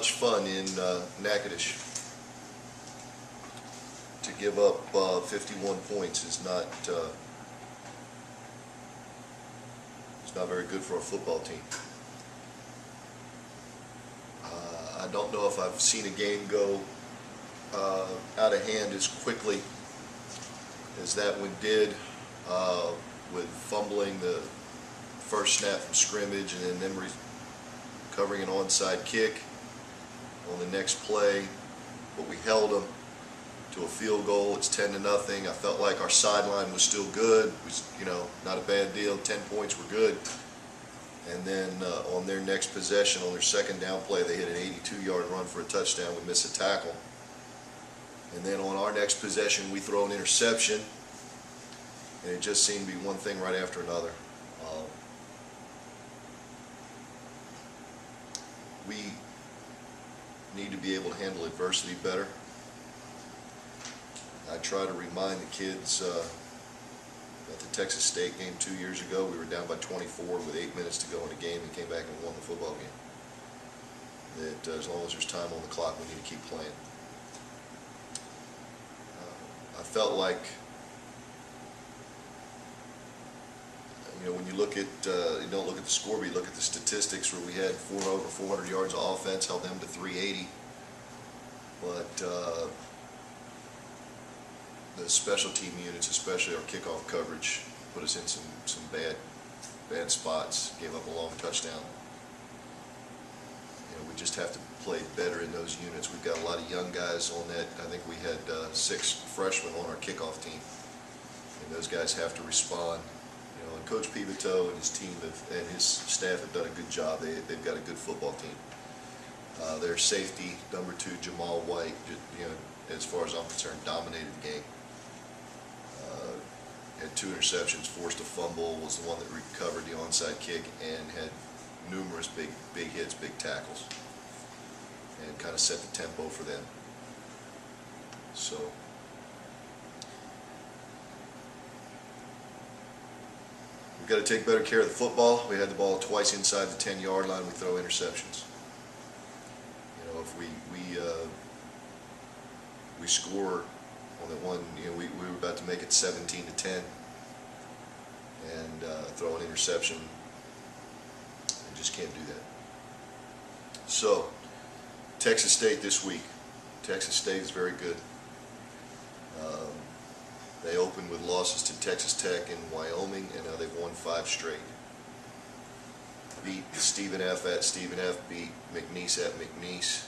much fun in Natchitoches. To give up 51 points is not very good for a football team. I don't know if I've seen a game go out of hand as quickly as that one did, with fumbling the first snap from scrimmage and then them recovering an onside kick on the next play, but we held them to a field goal. It's 10-0. I felt like our sideline was still good. It was, not a bad deal. 10 points were good. And then on their next possession, on their second down play, they hit an 82-yard run for a touchdown. We missed a tackle. And then on our next possession, we throw an interception. And it just seemed to be one thing right after another. We need to be able to handle adversity better. I try to remind the kids at the Texas State game 2 years ago, we were down by 24 with 8 minutes to go in the game and came back and won the football game. That as long as there's time on the clock, we need to keep playing. I felt like, when you look at, you don't look at the score, but you look at the statistics where we had over 400 yards of offense, held them to 380. But the special team units, especially our kickoff coverage, put us in some bad spots, gave up a long touchdown. We just have to play better in those units. We've got a lot of young guys on that. I think we had 6 freshmen on our kickoff team, and those guys have to respond. And Coach Pivito and his team and his staff have done a good job. They've got a good football team. Their safety, number 2, Jamal White, as far as I'm concerned, dominated the game. Had 2 interceptions, forced a fumble, was the one that recovered the onside kick, and had numerous big hits, big tackles, and kind of set the tempo for them. So we've got to take better care of the football. We had the ball twice inside the 10-yard line. We throw interceptions. If we score on that one, we were about to make it 17-10, and throw an interception. We just can't do that. So, Texas State this week. Texas State is very good. They opened with losses to Texas Tech and Wyoming, and now they've won 5 straight. Beat Stephen F. at Stephen F. Beat McNeese at McNeese.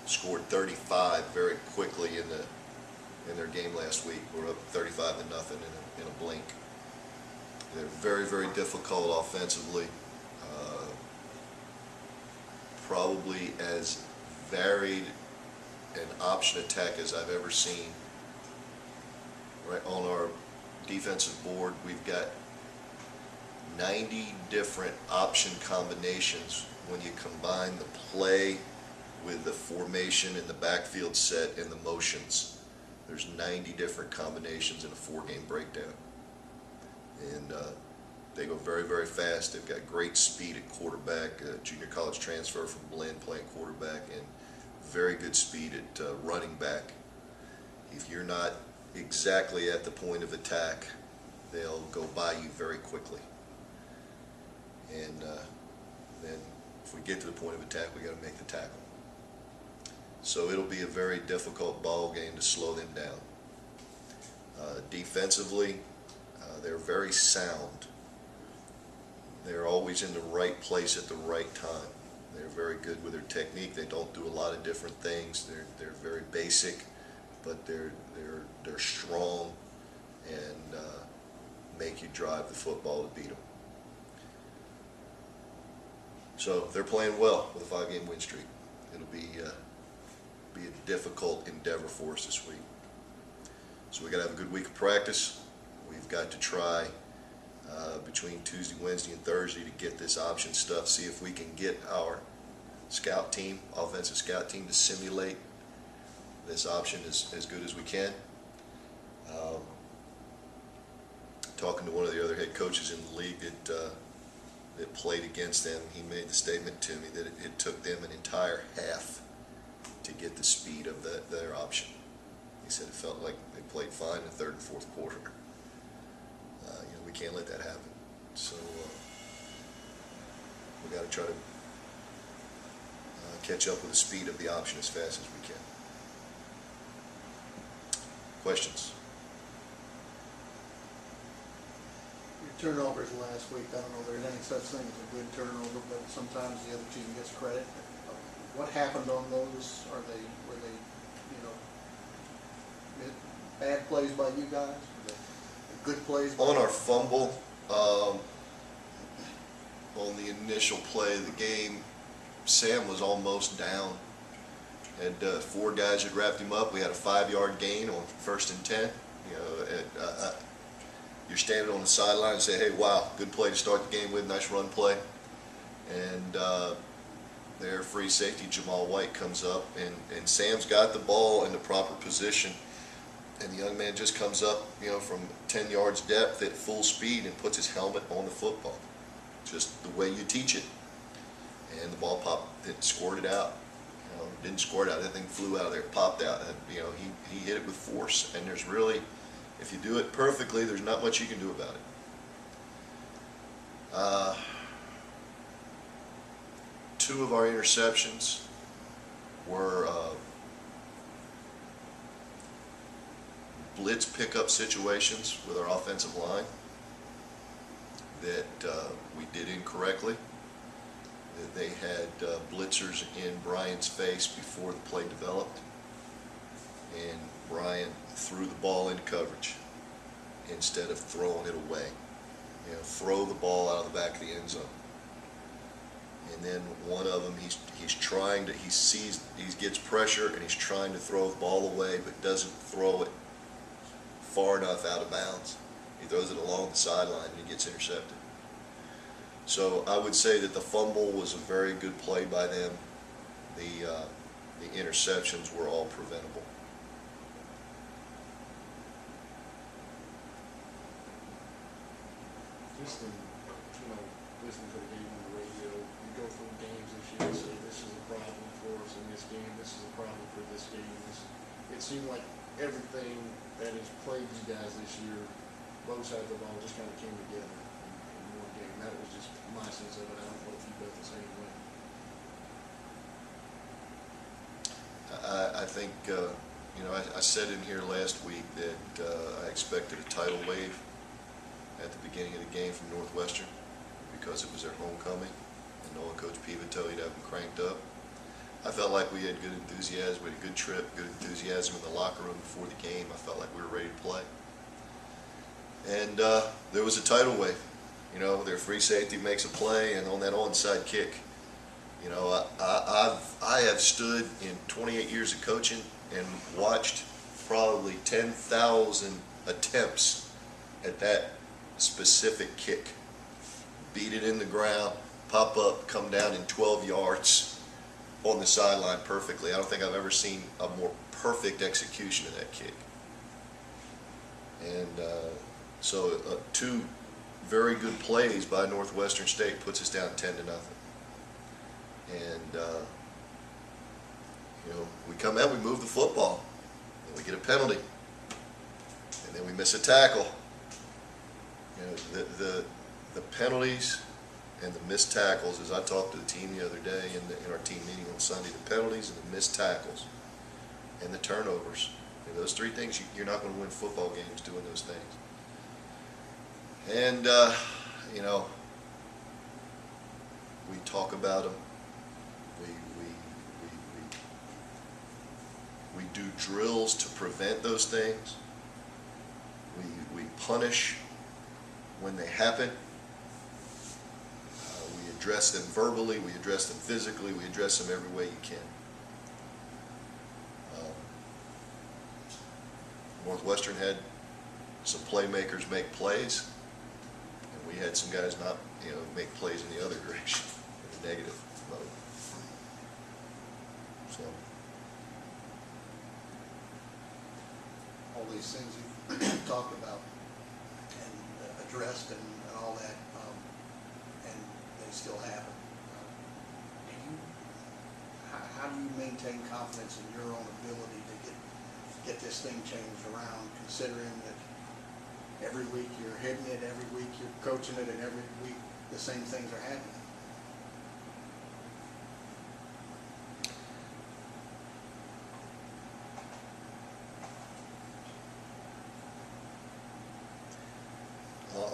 Scored 35 very quickly in their game last week. We're up 35-0 in a blink. They're very, very difficult offensively. Probably as varied an option attack as I've ever seen. Right on our defensive board, we've got 90 different option combinations when you combine the play with the formation and the backfield set and the motions. There's 90 different combinations in a 4-game breakdown. And they go very, very fast. They've got great speed at quarterback, junior college transfer from Blinn playing quarterback, and very good speed at running back. If you're not exactly at the point of attack, they'll go by you very quickly. And then if we get to the point of attack, we got to make the tackle. So it'll be a very difficult ball game to slow them down. Defensively, they're very sound. They're always in the right place at the right time. They're very good with their technique. They don't do a lot of different things. They're very basic, but they're strong and make you drive the football to beat them. So they're playing well with a 5-game win streak. It'll be a difficult endeavor for us this week. So we got to have a good week of practice. We've got to try between Tuesday, Wednesday, and Thursday to get this option stuff. See if we can get our scout team, offensive scout team, to simulate this option as good as we can. Talking to one of the other head coaches in the league that that played against them. He made the statement to me that it took them an entire half to get the speed of their option. He said it felt like they played fine in the third and fourth quarter. We can't let that happen. So we got to try to catch up with the speed of the option as fast as we can. Questions? Your turnovers last week, I don't know if there's any such thing as a good turnover, but sometimes the other team gets credit. What happened on those? Were they, bad plays by you guys? Were they good plays by On our fumble, on the initial play of the game, Sam was almost down. Had 4 guys had wrapped him up. We had a 5-yard gain on 1st and 10. You're standing on the sideline and say, hey, wow, good play to start the game with, nice run play. And their free safety, Jamal White, comes up, and Sam's got the ball in the proper position. And the young man just comes up, from 10 yards depth at full speed and puts his helmet on the football. Just the way you teach it. And the ball popped, it squirted out. Didn't squirt out, that thing flew out of there, popped out. And, he hit it with force. And there's really, if you do it perfectly, there's not much you can do about it. 2 of our interceptions were blitz pickup situations with our offensive line that we did incorrectly. They had blitzers in Brian's face before the play developed, and Brian threw the ball into coverage instead of throwing it away. Throw the ball out of the back of the end zone. And then one of them, he gets pressure and he's trying to throw the ball away, but doesn't throw it far enough out of bounds. He throws it along the sideline and he gets intercepted. So I would say that the fumble was a very good play by them. The interceptions were all preventable. Just in, listening to the game on the radio, you go through games this year and say this is a problem for us in this game, this is a problem for this game. It seemed like everything that has plagued you guys this year, both sides of the ball, just kind of came together in one game. That was just my sense of it. I don't know if you felt the same way. I think, I said in here last week that I expected a tidal wave at the beginning of the game from Northwestern because it was their homecoming, and knowing Coach P would tell you to have them cranked up. I felt like we had good enthusiasm, we had a good trip, good enthusiasm in the locker room before the game. I felt like we were ready to play. And there was a tidal wave. Their free safety makes a play, and on that onside kick, I have stood in 28 years of coaching and watched probably 10,000 attempts at that specific kick. Beat it in the ground, pop up, come down in 12 yards on the sideline perfectly. I don't think I've ever seen a more perfect execution of that kick. And so 2 very good plays by Northwestern State puts us down 10-0. And we come out, we move the football, and we get a penalty, and then we miss a tackle. The penalties and the missed tackles, as I talked to the team the other day in our team meeting on Sunday, the penalties and the missed tackles and the turnovers, those 3 things, you're not going to win football games doing those things. And we talk about them. We do drills to prevent those things. We punish when they happen. We address them verbally, we address them physically, we address them every way you can. Northwestern had some playmakers make plays, and we had some guys not, make plays in the other direction, in the negative mode. So, all these things you've talked about and addressed and all that, and they still happen. How do you maintain confidence in your own ability to get this thing changed around, considering that every week you're hitting it, every week you're coaching it, and every week the same things are happening?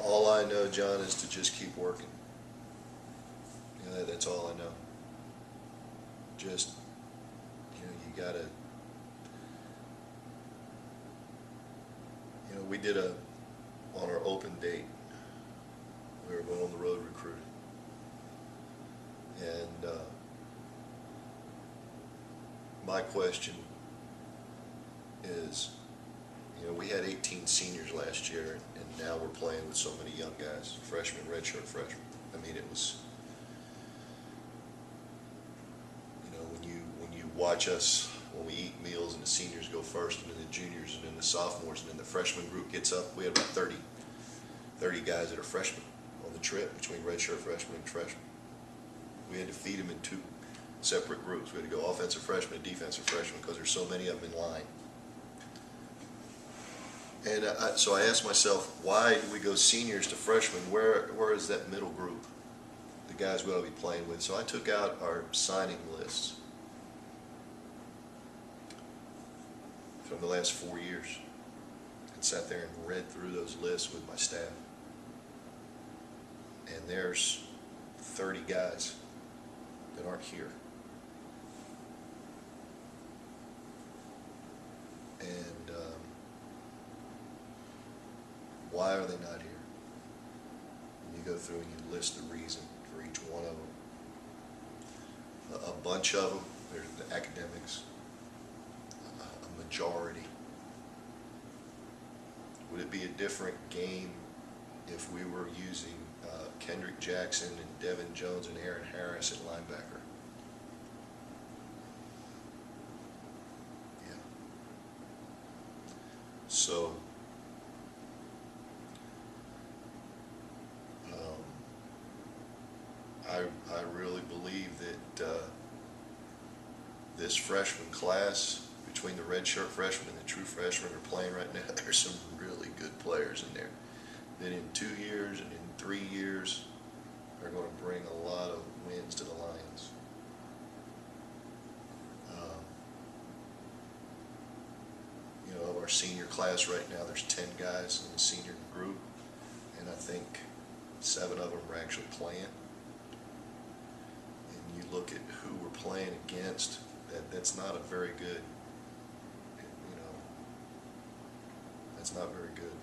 All I know, John, is to just keep working. You know, that's all I know. Just, you know, you gotta, you know, we did on our open date, we were going on the road recruiting. And my question is, you know, we had 18 seniors last year, and now we're playing with so many young guys, freshmen, redshirt freshmen. I mean, it was, you know, when you watch us, when we eat meals and the seniors go first, and then the juniors, and then the sophomores, and then the freshman group gets up, we had about 30 guys that are freshmen on the trip between redshirt freshmen and freshmen. We had to feed them in 2 separate groups. We had to go offensive freshmen and defensive freshmen because there's so many of them in line. And so I asked myself, why do we go seniors to freshmen? Where is that middle group, the guys we ought to be playing with? So I took out our signing lists from the last 4 years and sat there and read through those lists with my staff. And there's 30 guys that aren't here. And why are they not here? And you go through and you list the reason for each one of them. A bunch of them, there's the academics. A majority. Would it be a different game if we were using Kendrick Jackson and Devin Jones and Aaron Harris at linebacker? Yeah. So I really believe that this freshman class, between the redshirt freshmen and the true freshmen are playing right now, there's some really good players in there that in 2 years and in 3 years are going to bring a lot of wins to the Lions. You know, of our senior class right now, there's 10 guys in the senior group, and I think 7 of them are actually playing. And you look at who we're playing against, that's not a very good, you know, that's not very good.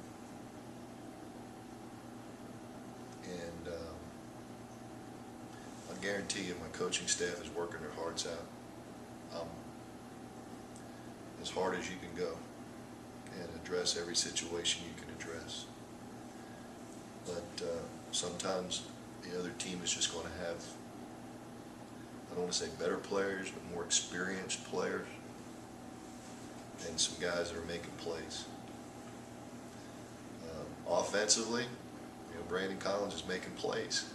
And I guarantee you my coaching staff is working their hearts out. As hard as you can go and address every situation you can address. But sometimes the other team is just going to have, I don't want to say better players, but more experienced players and some guys that are making plays. Offensively, you know, Brandon Collins is making plays.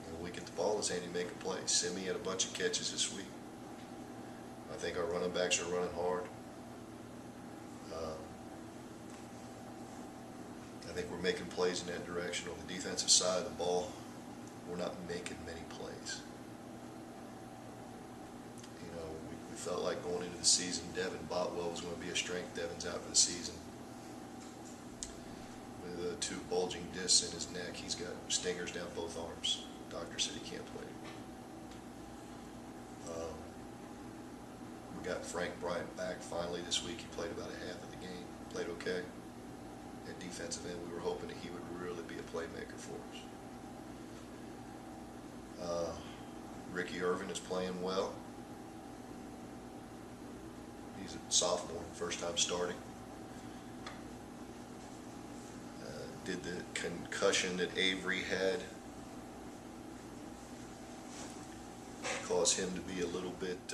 You know, we get the ball in his hand, he's making plays. Simi had a bunch of catches this week. I think our running backs are running hard. I think we're making plays in that direction. On the defensive side of the ball, we're not making many plays. You know, we felt like going into the season, Devin Botwell was going to be a strength. Devin's out for the season with 2 bulging discs in his neck. He's got stingers down both arms. Doctor said he can't play. We got Frank Bryant back finally this week. He played about a half of the game. Played okay. At defensive end, we were hoping that he would really be a playmaker for us. Ricky Irvin is playing well. He's a sophomore, first time starting. Did the concussion that Avery had cause him to be a little bit